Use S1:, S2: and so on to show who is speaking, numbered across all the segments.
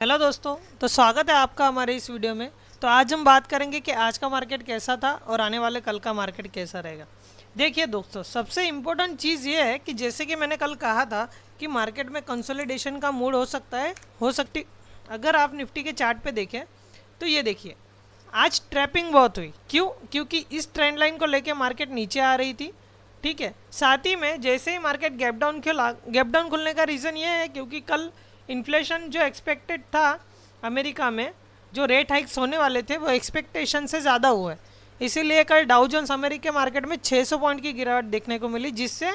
S1: Hello दोस्तों। तो स्वागत है आपका हमारे इस वीडियो में। तो आज हम बात करेंगे कि आज का मार्केट कैसा था और आने वाले कल का मार्केट कैसा रहेगा। देखिए दोस्तों, सबसे इम्पोर्टेंट चीज़ ये है कि जैसे कि मैंने कल कहा था कि मार्केट में कंसोलिडेशन का मूड हो सकता है, हो सकती। अगर आप निफ्टी के चार्ट पे देखें तो ये देखिए, आज ट्रैपिंग बहुत हुई। क्यों? क्योंकि इस ट्रेंड लाइन को लेके मार्केट नीचे आ रही थी। ठीक है, साथ ही में जैसे ही मार्केट गैप डाउन खुला, गैप डाउन खुलने का रीज़न ये है क्योंकि कल इन्फ्लेशन जो एक्सपेक्टेड था अमेरिका में, जो रेट हाइक्स होने वाले थे वो एक्सपेक्टेशन से ज़्यादा हुआ है। इसीलिए कल डाउ जोन्स अमेरिका मार्केट में 600 पॉइंट की गिरावट देखने को मिली, जिससे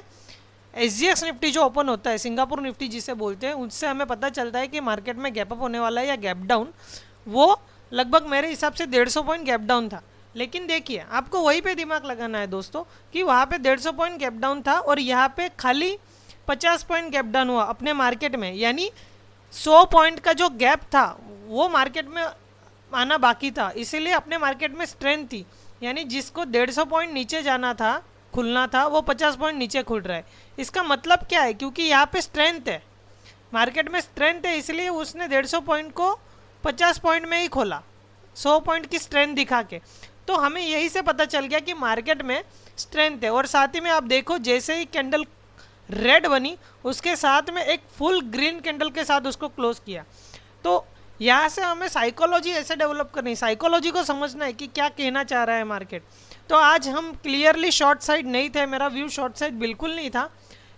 S1: एसजीएक्स निफ्टी जो ओपन होता है, सिंगापुर निफ्टी जिसे बोलते हैं, उससे हमें पता चलता है कि मार्केट में गैप अप होने वाला है या गैप डाउन। वो लगभग मेरे हिसाब से 150 पॉइंट गैप डाउन था। लेकिन देखिए, आपको वहीं पे दिमाग लगाना है दोस्तों कि वहाँ पे 150 पॉइंट गैप डाउन था और यहाँ पे खाली 50 पॉइंट गैप डाउन हुआ अपने मार्केट में। यानी 100 पॉइंट का जो गैप था वो मार्केट में आना बाकी था। इसीलिए अपने मार्केट में स्ट्रेंथ थी। यानी जिसको 150 पॉइंट नीचे जाना था, खुलना था, वो 50 पॉइंट नीचे खुल रहा है। इसका मतलब क्या है? क्योंकि यहाँ पे स्ट्रेंथ है, मार्केट में स्ट्रेंथ है, इसलिए उसने 150 पॉइंट को 50 पॉइंट में ही खोला, 100 पॉइंट की स्ट्रेंथ दिखा के। तो हमें यही से पता चल गया कि मार्केट में स्ट्रेंथ है। और साथ ही में आप देखो, जैसे ही कैंडल रेड बनी, उसके साथ में एक फुल ग्रीन कैंडल के साथ उसको क्लोज किया। तो यहाँ से हमें साइकोलॉजी ऐसे डेवलप करनी है, साइकोलॉजी को समझना है कि क्या कहना चाह रहा है मार्केट। तो आज हम क्लियरली शॉर्ट साइड नहीं थे, मेरा व्यू शॉर्ट साइड बिल्कुल नहीं था।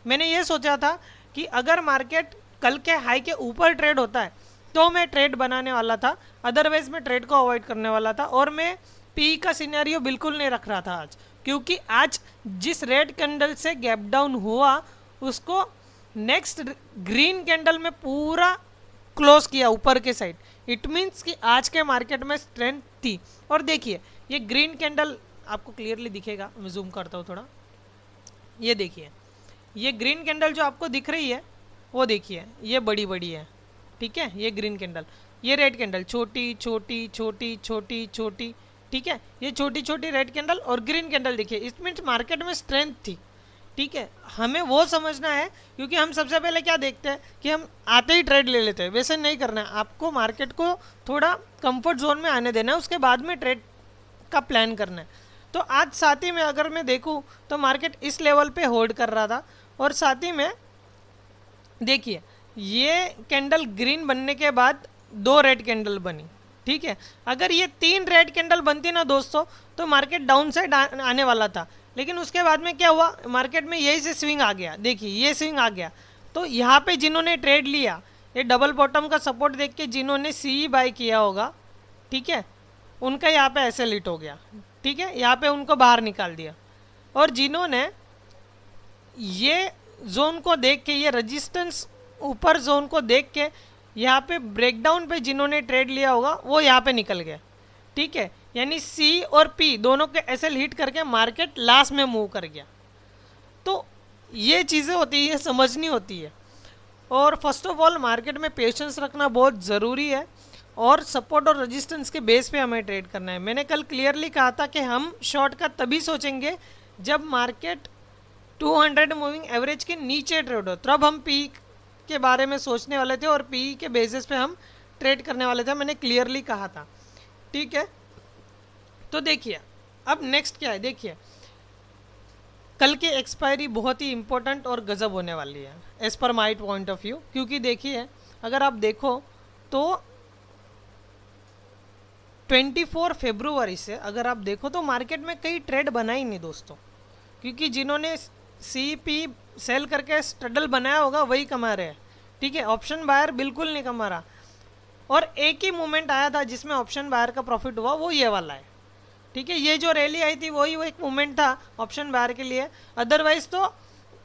S1: मैंने ये सोचा था कि अगर मार्केट कल के हाई के ऊपर ट्रेड होता है तो मैं ट्रेड बनाने वाला था, अदरवाइज मैं ट्रेड को अवॉइड करने वाला था। और मैं पी का सिनेरियो बिल्कुल नहीं रख रहा था आज, क्योंकि आज जिस रेड कैंडल से गैप डाउन हुआ उसको नेक्स्ट ग्रीन कैंडल में पूरा क्लोज किया ऊपर के साइड। इट मीन्स कि आज के मार्केट में स्ट्रेंथ थी। और देखिए, ये ग्रीन कैंडल आपको क्लियरली दिखेगा, मैं जूम करता हूँ थोड़ा। ये देखिए, ये ग्रीन कैंडल जो आपको दिख रही है वो देखिए, ये बड़ी बड़ी है। ठीक है, ये ग्रीन कैंडल, ये रेड कैंडल छोटी छोटी छोटी छोटी छोटी। ठीक है, ये छोटी छोटी रेड कैंडल और ग्रीन कैंडल देखिए, इट मीन्स मार्केट में स्ट्रेंथ थी। ठीक है, हमें वो समझना है, क्योंकि हम सबसे पहले क्या देखते हैं कि हम आते ही ट्रेड ले लेते हैं। वैसे नहीं करना है, आपको मार्केट को थोड़ा कंफर्ट जोन में आने देना है, उसके बाद में ट्रेड का प्लान करना है। तो आज साथ ही में अगर मैं देखूं तो मार्केट इस लेवल पे होल्ड कर रहा था। और साथ ही में देखिए, ये कैंडल ग्रीन बनने के बाद दो रेड कैंडल बनी। ठीक है, अगर ये तीन रेड कैंडल बनती ना दोस्तों, तो मार्केट डाउन साइड आने वाला था। लेकिन उसके बाद में क्या हुआ, मार्केट में यही से स्विंग आ गया। देखिए, ये स्विंग आ गया। तो यहाँ पे जिन्होंने ट्रेड लिया, ये डबल बॉटम का सपोर्ट देख के जिन्होंने सी बाय किया होगा, ठीक है, उनका यहाँ पे ऐसे लिट हो गया। ठीक है, यहाँ पे उनको बाहर निकाल दिया। और जिन्होंने ये जोन को देख के, ये रेजिस्टेंस ऊपर जोन को देख के यहाँ पे ब्रेकडाउन पे जिन्होंने ट्रेड लिया होगा, वो यहाँ पे निकल गया। ठीक है, यानी सी और पी दोनों के ऐसे हिट करके मार्केट लास्ट में मूव कर गया। तो ये चीज़ें होती है, समझनी होती है। और फर्स्ट ऑफ ऑल मार्केट में पेशेंस रखना बहुत ज़रूरी है, और सपोर्ट और रेजिस्टेंस के बेस पे हमें ट्रेड करना है। मैंने कल क्लियरली कहा था कि हम शॉर्ट का तभी सोचेंगे जब मार्केट 200 मूविंग एवरेज के नीचे ट्रेड हो, तब हम पी के बारे में सोचने वाले थे और पी के बेसिस पे हम ट्रेड करने वाले थे। मैंने क्लियरली कहा था। ठीक है, तो देखिए अब नेक्स्ट क्या है। देखिए, कल की एक्सपायरी बहुत ही इंपॉर्टेंट और गजब होने वाली है as per my point of view. क्योंकि देखिए, अगर आप देखो तो 24 फरवरी से अगर आप देखो तो मार्केट में कई ट्रेड बना ही नहीं दोस्तों, क्योंकि जिन्होंने सी पी सेल करके स्ट्रडल बनाया होगा वही कमा रहे हैं। ठीक है, ऑप्शन बायर बिल्कुल नहीं कमा रहा। और एक ही मूवमेंट आया था जिसमें ऑप्शन बायर का प्रॉफिट हुआ, वो ये वाला है। ठीक है, ये जो रैली आई थी वही वो एक मूवमेंट था ऑप्शन बायर के लिए। अदरवाइज तो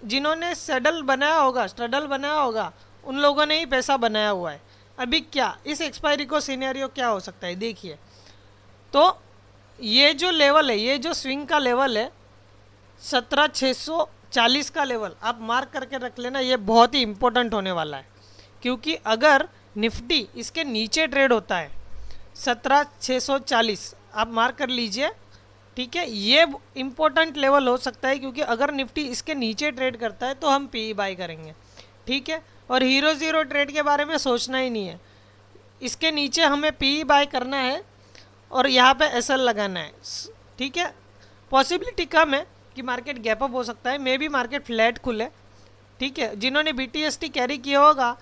S1: जिन्होंने सेडल बनाया होगा, स्ट्रडल बनाया होगा, उन लोगों ने ही पैसा बनाया हुआ है। अभी क्या इस एक्सपायरी को सिनेरियो क्या हो सकता है, देखिए। तो ये जो लेवल है, ये जो स्विंग का लेवल है 17,640 का लेवल आप मार्क करके रख लेना, ये बहुत ही इंपॉर्टेंट होने वाला है। क्योंकि अगर निफ्टी इसके नीचे ट्रेड होता है 17,640, आप मार्क कर लीजिए। ठीक है, ये इंपॉर्टेंट लेवल हो सकता है, क्योंकि अगर निफ्टी इसके नीचे ट्रेड करता है तो हम पी बाय करेंगे। ठीक है, और हीरो ज़ीरो ट्रेड के बारे में सोचना ही नहीं है। इसके नीचे हमें पी बाय करना है और यहाँ पे एसएल लगाना है, ठीक है। पॉसिबिलिटी कम है कि मार्केट गैप अप हो सकता है, मे बी मार्केट फ्लैट खुले, ठीक है। जिन्होंने BTST कैरी किया होगा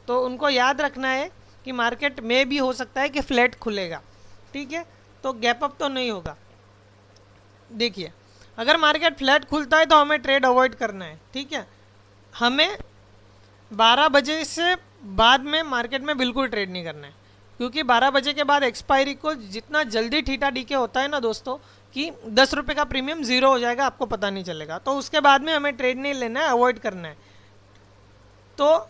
S1: तो उनको याद रखना है कि मार्केट में भी हो सकता है कि फ्लैट खुलेगा, ठीक है। तो गैप अप तो नहीं होगा। देखिए अगर मार्केट फ्लैट खुलता है तो हमें ट्रेड अवॉइड करना है, ठीक है। हमें 12 बजे से बाद में मार्केट में बिल्कुल ट्रेड नहीं करना है, क्योंकि 12 बजे के बाद एक्सपायरी को जितना जल्दी ठीठा डीके होता है ना दोस्तों कि 10 रुपये का प्रीमियम ज़ीरो हो जाएगा, आपको पता नहीं चलेगा। तो उसके बाद में हमें ट्रेड नहीं लेना है, अवॉइड करना है। तो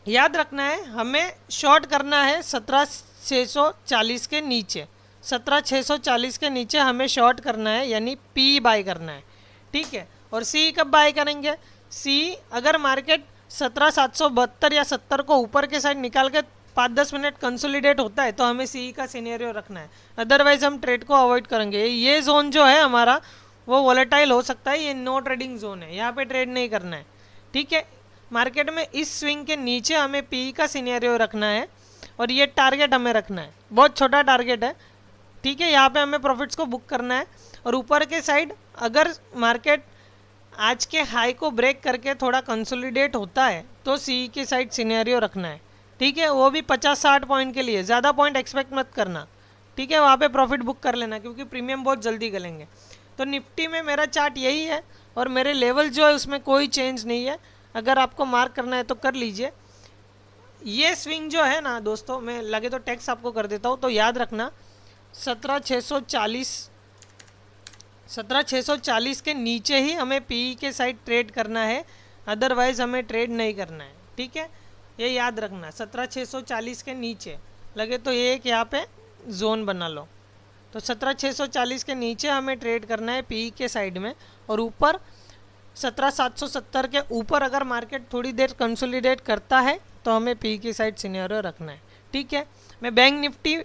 S1: याद रखना है हमें शॉर्ट करना है 17,640 के नीचे, 17,640 के नीचे हमें शॉर्ट करना है, यानी पी बाय करना है, ठीक है। और सी कब बाय करेंगे? सी अगर मार्केट 17,772 या 70 को ऊपर के साइड निकाल के 5-10 मिनट कंसोलिडेट होता है तो हमें सी का सिनेरियो रखना है, अदरवाइज हम ट्रेड को अवॉइड करेंगे। ये जोन जो है हमारा वो वॉलेटाइल हो सकता है, ये नो ट्रेडिंग जोन है, यहाँ पे ट्रेड नहीं करना है, ठीक है। मार्केट में इस स्विंग के नीचे हमें पी का सिनेरियो रखना है और ये टारगेट हमें रखना है, बहुत छोटा टारगेट है, ठीक है। यहाँ पे हमें प्रॉफिट्स को बुक करना है और ऊपर के साइड अगर मार्केट आज के हाई को ब्रेक करके थोड़ा कंसोलिडेट होता है तो सी की साइड सिनेरियो रखना है, ठीक है। वो भी 50-60 पॉइंट के लिए, ज़्यादा पॉइंट एक्सपेक्ट मत करना, ठीक है। वहाँ पे प्रॉफिट बुक कर लेना क्योंकि प्रीमियम बहुत जल्दी गलेंगे। तो निफ्टी में मेरा चार्ट यही है और मेरे लेवल जो है उसमें कोई चेंज नहीं है, अगर आपको मार्क करना है तो कर लीजिए। ये स्विंग जो है ना दोस्तों, मैं लगे तो टेक्स्ट आपको कर देता हूँ, तो याद रखना 17,640 के नीचे ही हमें पी के साइड ट्रेड करना है, अदरवाइज हमें ट्रेड नहीं करना है, ठीक है। ये याद रखना 17,640 के नीचे लगे तो ये एक यहाँ पे जोन बना लो। तो 17,640 के नीचे हमें ट्रेड करना है पी के साइड में, और ऊपर 17,770 के ऊपर अगर मार्केट थोड़ी देर कंसोलिडेट करता है तो हमें पी की साइड सिनेरियो रखना है, ठीक है। मैं बैंक निफ्टी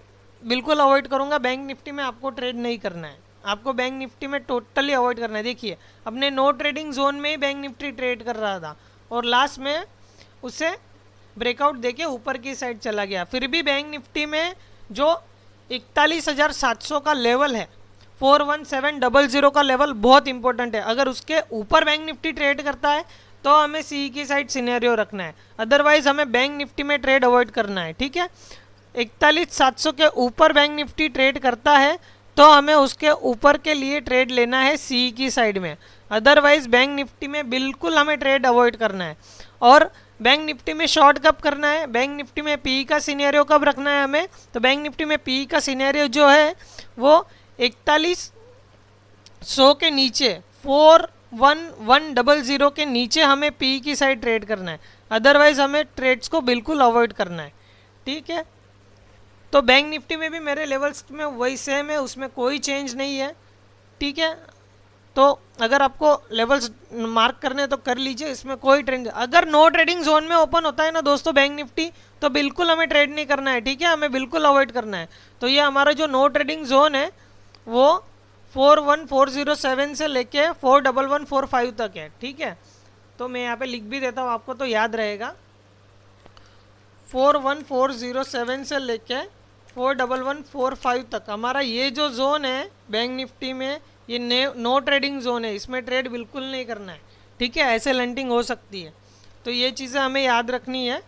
S1: बिल्कुल अवॉइड करूँगा, बैंक निफ्टी में आपको ट्रेड नहीं करना है, आपको बैंक निफ्टी में टोटली अवॉइड करना है। देखिए अपने नो ट्रेडिंग जोन में ही बैंक निफ्टी ट्रेड कर रहा था और लास्ट में उसे ब्रेकआउट देके ऊपर की साइड चला गया, फिर भी बैंक निफ्टी में जो 41,700 का लेवल है, 41700 का लेवल बहुत इंपॉर्टेंट है। अगर उसके ऊपर बैंक निफ्टी ट्रेड करता है तो हमें सी की साइड सिनेरियो रखना है, अदरवाइज हमें बैंक निफ्टी में ट्रेड अवॉइड करना है, ठीक है। 41,700 के ऊपर बैंक निफ्टी ट्रेड करता है तो हमें उसके ऊपर के लिए ट्रेड लेना है सी की साइड में, अदरवाइज बैंक निफ्टी में बिल्कुल हमें ट्रेड अवॉइड करना है। और बैंक निफ्टी में शॉर्ट कब करना है, बैंक निफ्टी में पी का सिनेरियो कब रखना है हमें, तो बैंक निफ्टी में पी का सिनेरियो जो है वो 4100 के नीचे 41100 के नीचे हमें पी की साइड ट्रेड करना है, अदरवाइज हमें ट्रेड्स को बिल्कुल अवॉइड करना है, ठीक है। तो बैंक निफ्टी में भी मेरे लेवल्स में वही सेम है, उसमें कोई चेंज नहीं है, ठीक है। तो अगर आपको लेवल्स मार्क करने हैं तो कर लीजिए, इसमें कोई ट्रेंड। अगर नो ट्रेडिंग जोन में ओपन होता है ना दोस्तों बैंक निफ्टी, तो बिल्कुल हमें ट्रेड नहीं करना है, ठीक है, हमें बिल्कुल अवॉइड करना है। तो ये हमारा जो नो ट्रेडिंग जोन है वो 41407 से लेके 41145 तक है, ठीक है। तो मैं यहाँ पे लिख भी देता हूँ आपको तो याद रहेगा, 41407 से लेके 41145 तक हमारा ये जो जोन है बैंक निफ्टी में, ये नो ट्रेडिंग जोन है, इसमें ट्रेड बिल्कुल नहीं करना है, ठीक है। ऐसे लेंटिंग हो सकती है, तो ये चीज़ें हमें याद रखनी है।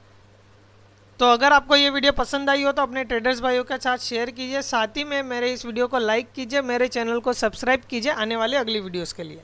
S1: तो अगर आपको ये वीडियो पसंद आई हो तो अपने ट्रेडर्स भाइयों के साथ शेयर कीजिए, साथ ही में मेरे इस वीडियो को लाइक कीजिए, मेरे चैनल को सब्सक्राइब कीजिए आने वाले अगली वीडियोज़ के लिए।